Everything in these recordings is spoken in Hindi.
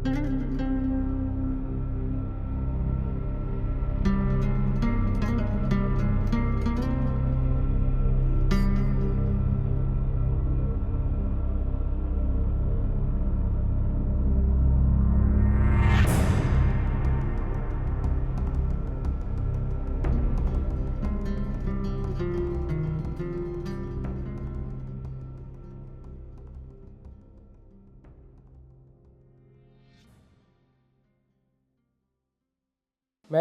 मैं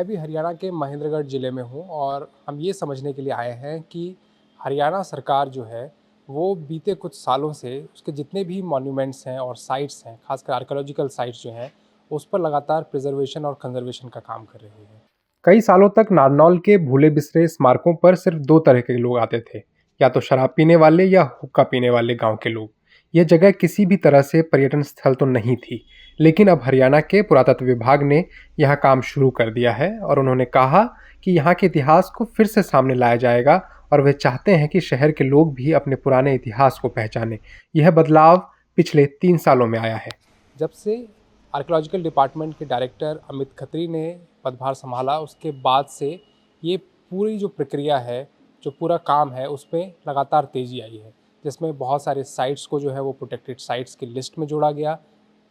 भी हरियाणा के महेंद्रगढ़ ज़िले में हूँ और हम ये समझने के लिए आए हैं कि हरियाणा सरकार जो है वो बीते कुछ सालों से उसके जितने भी मॉन्यूमेंट्स हैं और साइट्स हैं, खासकर आर्कियोलॉजिकल साइट्स जो हैं, उस पर लगातार प्रिजर्वेशन और कंजर्वेशन का काम कर रही है। कई सालों तक नारनौल के भूले बिसरे स्मारकों पर सिर्फ दो तरह के लोग आते थे, या तो शराब पीने वाले या हुक्का पीने वाले गांव के लोग। यह जगह किसी भी तरह से पर्यटन स्थल तो नहीं थी, लेकिन अब हरियाणा के पुरातत्व विभाग ने यहाँ काम शुरू कर दिया है और उन्होंने कहा कि यहाँ के इतिहास को फिर से सामने लाया जाएगा और वे चाहते हैं कि शहर के लोग भी अपने पुराने इतिहास को पहचानें। यह बदलाव पिछले 3 सालों में आया है। जब से आर्कियोलॉजिकल डिपार्टमेंट के डायरेक्टर अमित खत्री ने पदभार संभाला, उसके बाद से ये पूरी जो प्रक्रिया है, जो पूरा काम है, उसमें लगातार तेज़ी आई है, जिसमें बहुत सारे साइट्स को जो है वो प्रोटेक्टेड साइट्स की लिस्ट में जोड़ा गया।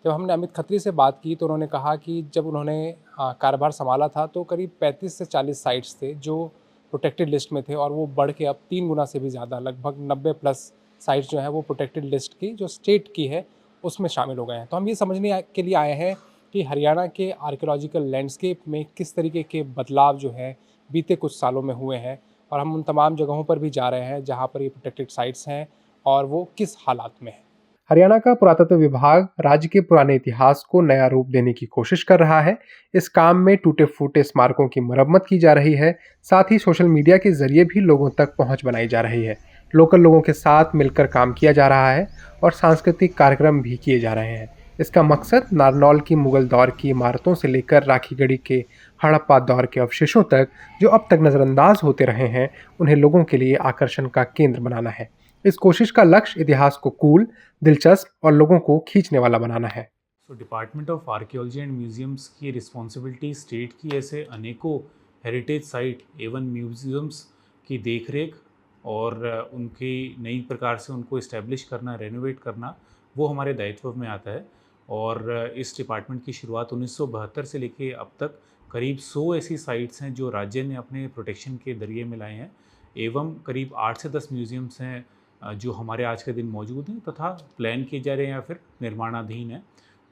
जब हमने अमित खत्री से बात की तो उन्होंने कहा कि जब उन्होंने कार्यभार संभाला था तो करीब 35 से 40 साइट्स थे जो प्रोटेक्टेड लिस्ट में थे, और वो बढ़ के अब 3 गुना से भी ज़्यादा, लगभग 90 प्लस साइट्स जो हैं वो प्रोटेक्टेड लिस्ट की जो स्टेट की है उसमें शामिल हो गए हैं। तो हम ये समझने के लिए आए हैं कि हरियाणा के आर्कियोलॉजिकल लैंडस्केप में किस तरीके के बदलाव जो है बीते कुछ सालों में हुए हैं, और हम उन तमाम जगहों पर भी जा रहे हैं जहाँ पर ये प्रोटेक्टेड साइट्स हैं और वो किस हालात में है। हरियाणा का पुरातत्व विभाग राज्य के पुराने इतिहास को नया रूप देने की कोशिश कर रहा है। इस काम में टूटे फूटे स्मारकों की मरम्मत की जा रही है, साथ ही सोशल मीडिया के जरिए भी लोगों तक पहुंच बनाई जा रही है। लोकल लोगों के साथ मिलकर काम किया जा रहा है और सांस्कृतिक कार्यक्रम भी किए जा रहे हैं। इसका मकसद नारनौल की मुगल दौर की इमारतों से लेकर राखीगढ़ी के हड़प्पा दौर के अवशेषों तक जो अब तक नज़रअंदाज होते रहे हैं, उन्हें लोगों के लिए आकर्षण का केंद्र बनाना है। इस कोशिश का लक्ष्य इतिहास को कूल, दिलचस्प और लोगों को खींचने वाला बनाना है। Department of archaeology and museums की रिस्पॉन्सिबिलिटी स्टेट की ऐसे अनेकों हेरिटेज साइट एवं म्यूजियम्स की देखरेख और उनकी नई प्रकार से उनको इस्टेब्लिश करना, रेनोवेट करना, वो हमारे दायित्व में आता है। और इस डिपार्टमेंट की शुरुआत 1972 से लेके अब तक करीब 100 ऐसी साइट्स हैं जो राज्य ने अपने प्रोटेक्शन के जरिए में लाए हैं, एवं करीब 8 से 10 म्यूजियम्स हैं जो हमारे आज के दिन मौजूद हैं तथा प्लान किए जा रहे हैं या फिर निर्माणाधीन हैं।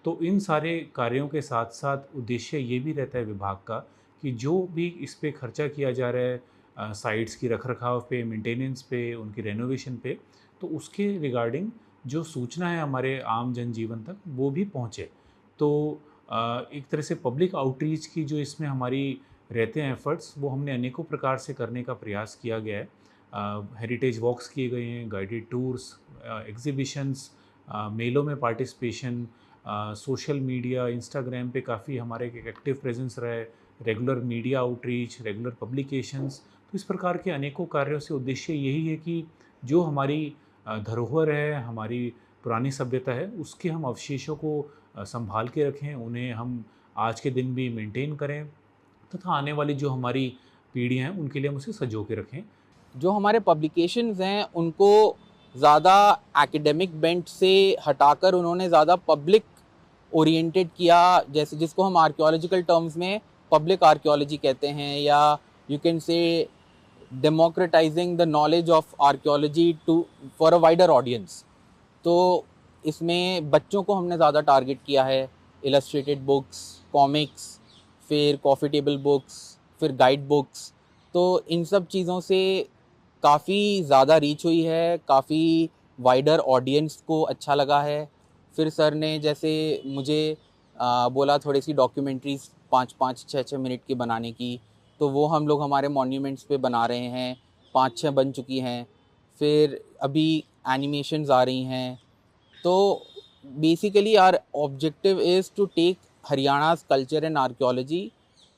तो इन सारे कार्यों के साथ साथ उद्देश्य ये भी रहता है विभाग का कि जो भी इस पे खर्चा किया जा रहा है साइट्स की रखरखाव पे, मेंटेनेंस पे, उनकी रेनोवेशन पे, तो उसके रिगार्डिंग जो सूचना है हमारे आम जनजीवन तक वो भी पहुँचे। तो एक तरह से पब्लिक आउटरीच की जो इसमें हमारी रहते हैं एफर्ट्स, वो हमने अनेकों प्रकार से करने का प्रयास किया गया है। हेरिटेज वॉक्स किए गए हैं, गाइडेड टूर्स, एग्जीबिशंस, मेलों में पार्टिसिपेशन, सोशल मीडिया, इंस्टाग्राम पे काफ़ी हमारे एक एक्टिव प्रेजेंस रहा है, regular media outreach, regular publications. तो इस प्रकार के अनेकों कार्यों से उद्देश्य यही है कि जो हमारी धरोहर है, हमारी पुरानी सभ्यता है, उसके हम अवशेषों को संभाल के रखें, उन्हें हम आज के दिन भी मेंटेन करें तथा आने वाली जो हमारी पीढ़ियाँ हैं उनके लिए हम उसे संजो के रखें। जो हमारे पब्लिकेशंस हैं उनको ज़्यादा एकेडमिक बेंट से हटाकर उन्होंने ज़्यादा पब्लिक ओरिएंटेड किया, जैसे जिसको हम आर्कियोलॉजिकल टर्म्स में पब्लिक आर्कियोलॉजी कहते हैं, या you can say democratising the knowledge of archaeology to for a wider audience. तो इसमें बच्चों को हमने ज़्यादा टारगेट किया है, इलस्ट्रेटेड बुक्स, कॉमिक्स, फिर कॉफ़ी टेबल बुक्स, फिर गाइड बुक्स। तो इन सब चीज़ों से काफ़ी ज़्यादा रीच हुई है, काफ़ी वाइडर ऑडियंस को अच्छा लगा है। फिर सर ने जैसे मुझे बोला थोड़ी सी डॉक्यूमेंट्रीज़ 5-5, 6-6 मिनट की बनाने की, तो वो हम लोग हमारे मॉन्यूमेंट्स पे बना रहे हैं। 5-6 बन चुकी हैं, फिर अभी एनिमेशंस आ रही हैं। तो basically our objective is to take Haryana's culture and archaeology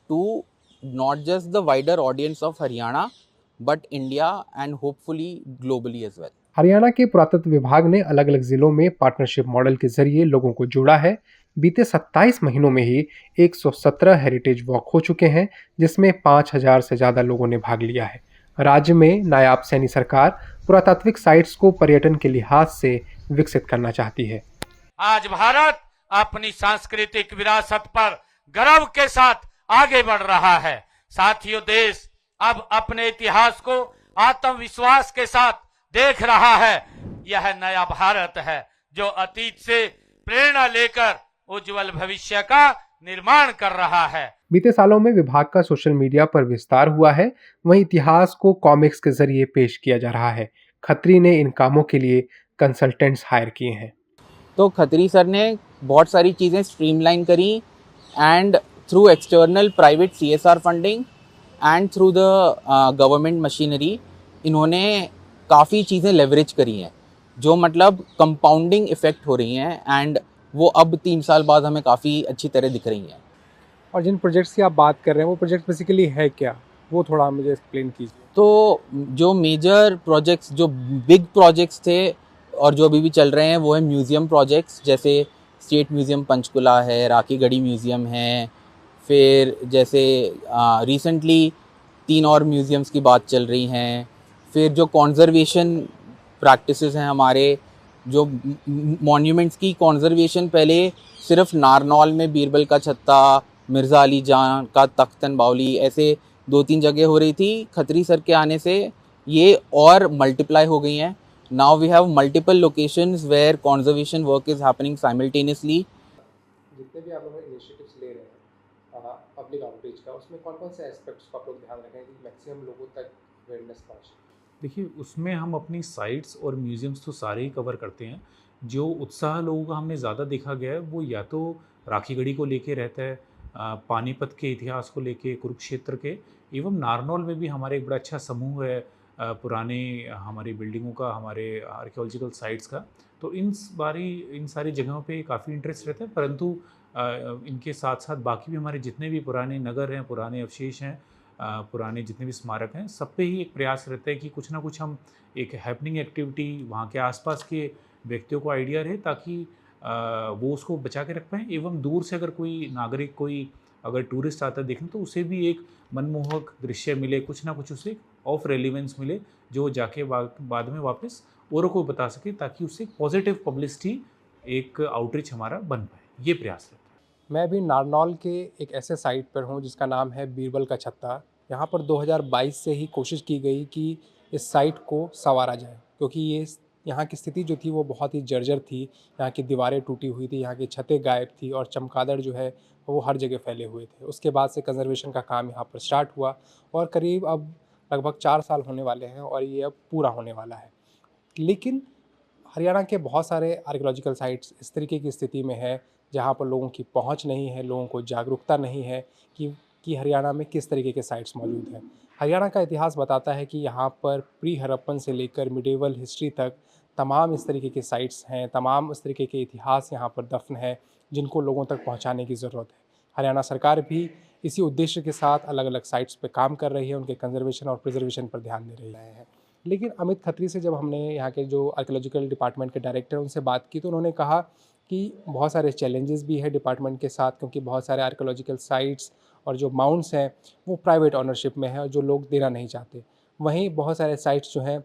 to not just the wider audience of Haryana but India and hopefully globally as well. Haryana के पुरातत्व विभाग ने अलग अलग जिलों में पार्टनरशिप मॉडल के जरिए लोगों को जोड़ा है, बीते 27 महीनों में ही 117 हेरिटेज वॉक हो चुके हैं, जिसमें 5,000 से ज़्यादा लोगों ने भाग लिया है। राज्य में नायाब सैनी सरकार पुरातात्विक साइट्स को पर्यटन के लिहाज से विकसित करना चाहती है। आज भारत अपनी सांस्कृतिक विरासत पर गर्व के साथ आगे बढ़ रहा है। साथियों, देश अब अपने इतिहास को आत्मविश्वास के साथ देख रहा है। यह नया भारत है जो अतीत से प्रेरणा लेकर उज्जवल भविष्य का निर्माण कर रहा है। बीते सालों में विभाग का सोशल मीडिया पर विस्तार हुआ है, वहीं इतिहास को कॉमिक्स के जरिए पेश किया जा रहा है। खत्री ने इन कामों के लिए कंसल्टेंट्स हायर किए हैं। तो खत्री सर ने बहुत सारी चीज़ें स्ट्रीमलाइन करी and through external private CSR funding and through the government machinery इन्होंने काफ़ी चीज़ें लेवरेज करी हैं, जो मतलब कंपाउंडिंग इफ़ेक्ट हो रही हैं एंड वो अब 3 साल बाद हमें काफ़ी अच्छी तरह दिख रही हैं। और जिन प्रोजेक्ट्स की आप बात कर रहे हैं वो प्रोजेक्ट बेसिकली है क्या, वो थोड़ा मुझे एक्सप्लेन कीजिए। तो जो मेजर प्रोजेक्ट्स, जो बिग प्रोजेक्ट्स थे और जो अभी भी चल रहे हैं, वो है म्यूज़ियम प्रोजेक्ट्स, जैसे स्टेट म्यूज़ियम पंचकुला है, राखीगढ़ी म्यूज़ियम है, फिर जैसे रिसेंटली 3 और म्यूज़ियम्स की बात चल रही हैं। फिर जो कॉन्ज़र्वेशन प्रैक्टिसेस हैं हमारे, जो मॉन्यूमेंट्स की कॉन्ज़र्वेशन पहले सिर्फ नारनौल में बीरबल का छत्ता, मिर्ज़ा अली जान का तख्तन बावली, ऐसे 2-3 जगह हो रही थी। खत्री सर के आने से ये और मल्टीप्लाई हो गई हैं। Now we have multiple locations where conservation work is happening simultaneously. जितने भी आप लोग इनिशिएटिव्स ले रहे हैं पब्लिक आउटरीच का, उसमें कौन कौन से एस्पेक्ट्स को आप लोग ध्यान रखें कि मैक्सिमम लोगों तक अवेयरनेस पहुंचे? देखिए, उसमें हम अपनी साइट्स और म्यूज़ियम्स तो सारे ही कवर करते हैं। जो उत्साह लोगों का हमने ज़्यादा देखा गया है वो या तो राखीगढ़ी को लेके रहता है, पानीपत के इतिहास को लेके, कुरुक्षेत्र के, एवं नारनौल में भी हमारे एक बड़ा अच्छा समूह है पुराने हमारी बिल्डिंगों का, हमारे आर्कियोलॉजिकल साइट्स का। तो इन सारी जगहों पे काफ़ी इंटरेस्ट रहता है, परंतु इनके साथ साथ बाकी भी हमारे जितने भी पुराने नगर हैं, पुराने अवशेष हैं, पुराने जितने भी स्मारक हैं, सब पे ही एक प्रयास रहता है कि कुछ ना कुछ हम एक हैपनिंग एक्टिविटी वहाँ के आसपास के व्यक्तियों को आइडिया रहे, ताकि वो उसको बचा के रख पाएँ, एवं दूर से अगर कोई नागरिक, कोई अगर टूरिस्ट आता है देखने, तो उसे भी एक मनमोहक दृश्य मिले, कुछ ना कुछ उसे ऑफ रेलिवेंस मिले, जो जाके बाद में वापस औरों को बता सके, ताकि उससे पॉजिटिव पब्लिसिटी, एक आउटरीच हमारा बन पाए। ये प्रयास रहता है। मैं भी नारनौल के एक ऐसे साइट पर हूँ जिसका नाम है बीरबल का छत्ता। यहाँ पर 2022 से ही कोशिश की गई कि इस साइट को संवारा जाए, क्योंकि यहाँ की स्थिति जो थी वो बहुत ही जर्जर थी। यहाँ की दीवारें टूटी हुई थी, यहाँ की छतें गायब थी और चमगादड़ जो है वो हर जगह फैले हुए थे। उसके बाद से कंजर्वेशन का काम यहाँ पर स्टार्ट हुआ और करीब अब लगभग 4 साल होने वाले हैं और ये अब पूरा होने वाला है। लेकिन हरियाणा के बहुत सारे आर्कियोलॉजिकल साइट्स इस तरीके की स्थिति में है जहाँ पर लोगों की पहुँच नहीं है, लोगों को जागरूकता नहीं है कि हरियाणा में किस तरीके के साइट्स मौजूद हैं। हरियाणा का इतिहास बताता है कि यहाँ पर प्री हड़प्पन से लेकर मिडेवल हिस्ट्री तक तमाम इस तरीके के साइट्स हैं, तमाम इस तरीके के इतिहास यहाँ पर दफन है, जिनको लोगों तक पहुँचाने की ज़रूरत है। हरियाणा सरकार भी इसी उद्देश्य के साथ अलग अलग साइट्स पर काम कर रही है, उनके कंजर्वेशन और प्रिजर्वेशन पर ध्यान दे रही है। लेकिन अमित खत्री से जब हमने यहाँ के जो आर्कियोलॉजिकल डिपार्टमेंट के डायरेक्टर उनसे बात की, तो उन्होंने कहा कि बहुत सारे चैलेंजेस भी है डिपार्टमेंट के साथ, क्योंकि बहुत सारे आर्कियोलॉजिकल साइट्स और जो माउंट्स हैं वो प्राइवेट ऑनरशिप में है और जो लोग देना नहीं चाहते। वहीं बहुत सारे साइट्स जो हैं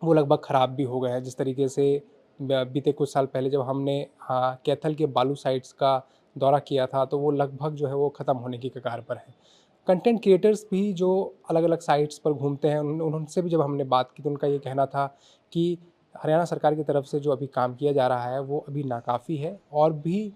वो लगभग ख़राब भी हो गए हैं। जिस तरीके से बीते कुछ साल पहले जब हमने कैथल के बालू साइट्स का दौरा किया था, तो वो लगभग जो है वो ख़त्म होने की कगार पर है। कंटेंट क्रिएटर्स भी जो अलग अलग साइट्स पर घूमते हैं, उनसे भी जब हमने बात की तो उनका ये कहना था कि हरियाणा सरकार की तरफ से जो अभी काम किया जा रहा है वो अभी नाकाफ़ी है और भी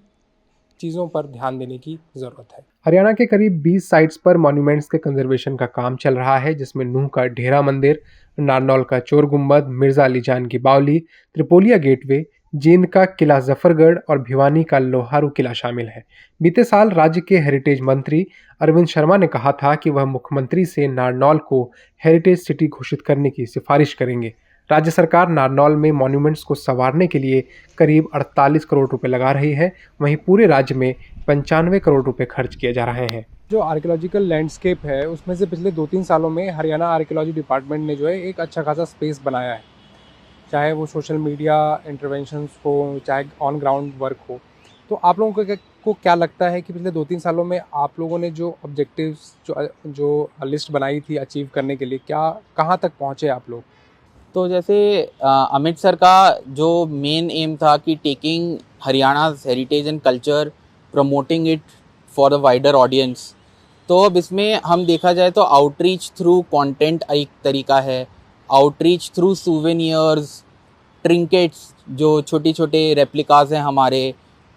चीज़ों पर ध्यान देने की ज़रूरत है। हरियाणा के करीब 20 साइट्स पर मॉन्यूमेंट्स के कंजर्वेशन का काम चल रहा है, जिसमें नूह का ढेरा मंदिर, नारनौल का चोर गुम्बद, मिर्ज़ा अली जान की बावली, त्रिपोलिया गेटवे, जींद का किला जफरगढ़ और भिवानी का लोहारू किला शामिल है। बीते साल राज्य के हेरिटेज मंत्री अरविंद शर्मा ने कहा था कि वह मुख्यमंत्री से नारनौल को हेरिटेज सिटी घोषित करने की सिफारिश करेंगे। राज्य सरकार नारनौल में मॉन्यूमेंट्स को संवारने के लिए करीब 48 करोड़ रुपए लगा रही है, वहीं पूरे राज्य में 95 करोड़ रुपए खर्च किए जा रहे हैं। जो आर्कियोलॉजिकल लैंडस्केप है उसमें से पिछले 2-3 सालों में हरियाणा आर्कियोलॉजी डिपार्टमेंट ने जो है एक अच्छा खासा स्पेस बनाया है, चाहे वो सोशल मीडिया इंटरवेंशंस हो, चाहे ऑन ग्राउंड वर्क हो। तो आप लोगों को क्या लगता है कि पिछले 2-3 सालों में आप लोगों ने जो ऑब्जेक्टिव्स जो लिस्ट बनाई थी अचीव करने के लिए, क्या कहाँ तक पहुँचे आप लोग? तो जैसे अमित सर का जो मेन एम था कि taking Haryana heritage and culture, promoting it for the wider audience, तो अब इसमें हम देखा जाए तो आउटरीच थ्रू कंटेंट एक तरीका है, आउटरीच थ्रू सूवेनियर्स, ट्रिंकेट्स, जो छोटे छोटे रेप्लिकाज हैं हमारे,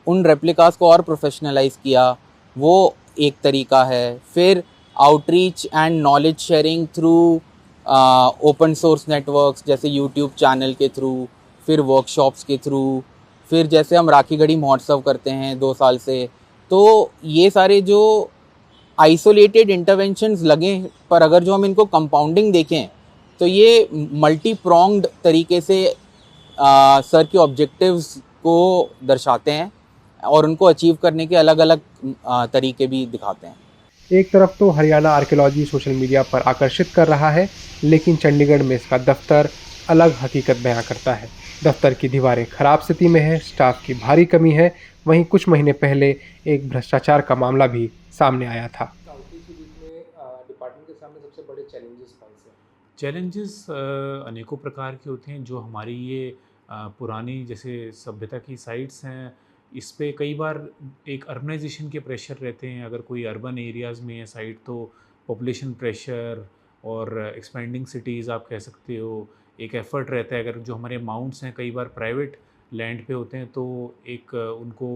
उन रेप्लिकाज को और प्रोफेशनलाइज किया, वो एक तरीका है। फिर outreach and knowledge sharing through open source networks जैसे यूट्यूब चैनल के थ्रू, फिर वर्कशॉप्स के थ्रू, फिर जैसे हम राखी गढ़ी महोत्सव करते हैं 2 साल से, तो ये सारे जो आइसोलेटेड इंटरवेंशंस लगे, पर अगर जो हम इनको कंपाउंडिंग देखें तो ये मल्टी प्रोंग्ड तरीके से सर के ऑब्जेक्टिव्स को दर्शाते हैं और उनको अचीव करने के अलग अलग तरीके भी दिखाते हैं। एक तरफ तो हरियाणा आर्कियोलॉजी सोशल मीडिया पर आकर्षित कर रहा है, लेकिन चंडीगढ़ में इसका दफ्तर अलग हकीकत बयां करता है। दफ्तर की दीवारें खराब स्थिति में है, स्टाफ की भारी कमी है। वहीं कुछ महीने पहले एक भ्रष्टाचार का मामला भी सामने आया था। डिपार्टमेंट के सामने सबसे बड़े चैलेंजेस कौन से हैं? चैलेंजेस अनेकों प्रकार के होते हैं। जो हमारी ये पुरानी जैसे सभ्यता की साइट्स हैं, इस पे कई बार एक अर्बनाइजेशन के प्रेशर रहते हैं। अगर कोई अर्बन एरियाज़ में है साइट, तो पॉपुलेशन प्रेशर और एक्सपेंडिंग सिटीज़ आप कह सकते हो, एक एफ़र्ट रहता है। अगर जो हमारे माउंट्स हैं कई बार प्राइवेट लैंड पे होते हैं, तो एक उनको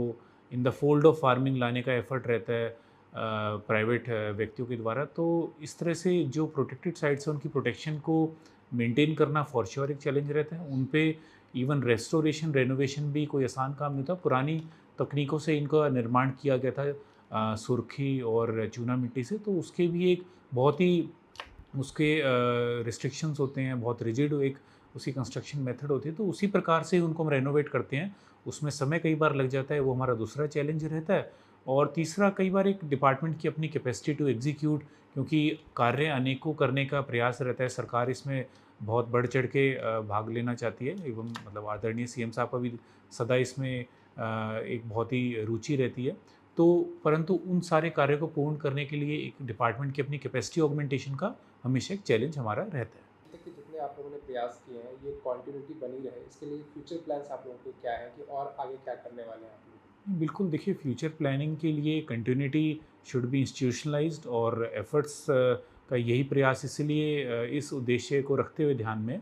in the fold of farming लाने का एफ़र्ट रहता है प्राइवेट व्यक्तियों के द्वारा। तो इस तरह से जो प्रोटेक्टेड साइट्स हैं उनकी प्रोटेक्शन को मेंटेन करना फॉर श्योर एक चैलेंज रहता है। उन पे इवन रेस्टोरेशन रेनोवेशन भी कोई आसान काम नहीं था। पुरानी तकनीकों से इनका निर्माण किया गया था सुर्खी और चूना मिट्टी से, तो उसके भी एक बहुत ही उसके रिस्ट्रिक्शंस होते हैं, बहुत रिजिड एक उसकी कंस्ट्रक्शन मेथड होती है। तो उसी प्रकार से उनको हम रेनोवेट करते हैं, उसमें समय कई बार लग जाता है, वो हमारा दूसरा चैलेंज रहता है। और तीसरा, कई बार एक डिपार्टमेंट की अपनी कैपेसिटी टू एग्जीक्यूट, क्योंकि कार्य अनेकों करने का प्रयास रहता है। सरकार इसमें बहुत बढ़ चढ़ के भाग लेना चाहती है, एवं मतलब आदरणीय सीएम साहब का भी सदा इसमें एक बहुत ही रुचि रहती है। तो परंतु उन सारे कार्यों को पूर्ण करने के लिए एक डिपार्टमेंट की अपनी कैपेसिटी ऑगमेंटेशन का हमेशा एक चैलेंज हमारा रहता है। जितने आप लोगों ने प्रयास किए हैं, ये कंटिन्यूटी बनी रहे, इसके लिए फ्यूचर प्लान्स आप लोगों के क्या हैं कि और आगे क्या करने वाले हैं आप लोग? बिल्कुल, देखिए, फ्यूचर प्लानिंग के लिए कंटिन्यूटी शुड बी इंस्टीट्यूशनलाइज्ड, और एफर्ट्स का यही प्रयास, इसलिए इस उद्देश्य को रखते हुए ध्यान में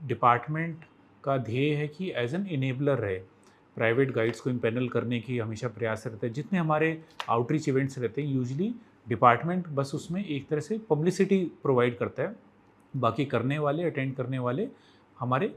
डिपार्टमेंट का ध्येय है कि एज एन इनेबलर रहे। प्राइवेट गाइड्स को इम्पैनल करने की हमेशा प्रयास रहता है। जितने हमारे आउटरीच इवेंट्स रहते हैं, यूजली डिपार्टमेंट बस उसमें एक तरह से पब्लिसिटी प्रोवाइड करता है। बाकी करने वाले, अटेंड करने वाले हमारे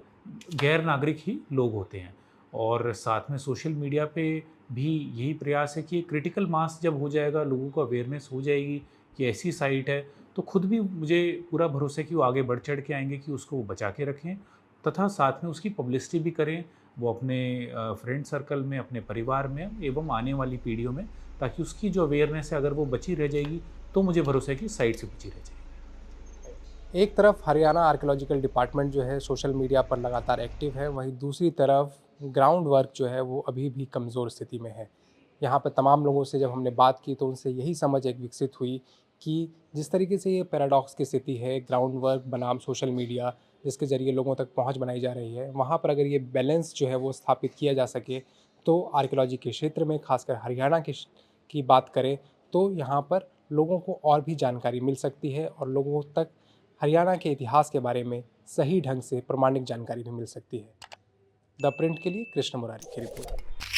गैर नागरिक ही लोग होते हैं। और साथ में सोशल मीडिया पे भी यही प्रयास है कि क्रिटिकल मास जब हो जाएगा, लोगों को अवेयरनेस हो जाएगी कि ऐसी साइट है, तो खुद भी मुझे पूरा भरोसा है कि वो आगे बढ़ चढ़ के आएंगे कि उसको वो बचा के रखें, तथा साथ में उसकी पब्लिसिटी भी करें, वो अपने फ्रेंड सर्कल में, अपने परिवार में, एवं आने वाली पीढ़ियों में, ताकि उसकी जो अवेयरनेस है अगर वो बची रह जाएगी, तो मुझे भरोसा है कि साइट से बची रह जाएगी। एक तरफ हरियाणा आर्कियोलॉजिकल डिपार्टमेंट जो है सोशल मीडिया पर लगातार एक्टिव है, वहीं दूसरी तरफ ग्राउंड वर्क जो है वो अभी भी कमज़ोर स्थिति में है। यहाँ पर तमाम लोगों से जब हमने बात की तो उनसे यही समझ एक विकसित हुई कि जिस तरीके से ये पैराडॉक्स की स्थिति है, ग्राउंड वर्क बनाम सोशल मीडिया जिसके ज़रिए लोगों तक पहुँच बनाई जा रही है, वहाँ पर अगर ये बैलेंस जो है वो स्थापित किया जा सके, तो आर्कियोलॉजी के क्षेत्र में, खासकर हरियाणा की बात करें, तो यहाँ पर लोगों को और भी जानकारी मिल सकती है और लोगों तक हरियाणा के इतिहास के बारे में सही ढंग से प्रमाणिक जानकारी भी मिल सकती है। द प्रिंट के लिए कृष्ण मुरारी की रिपोर्ट।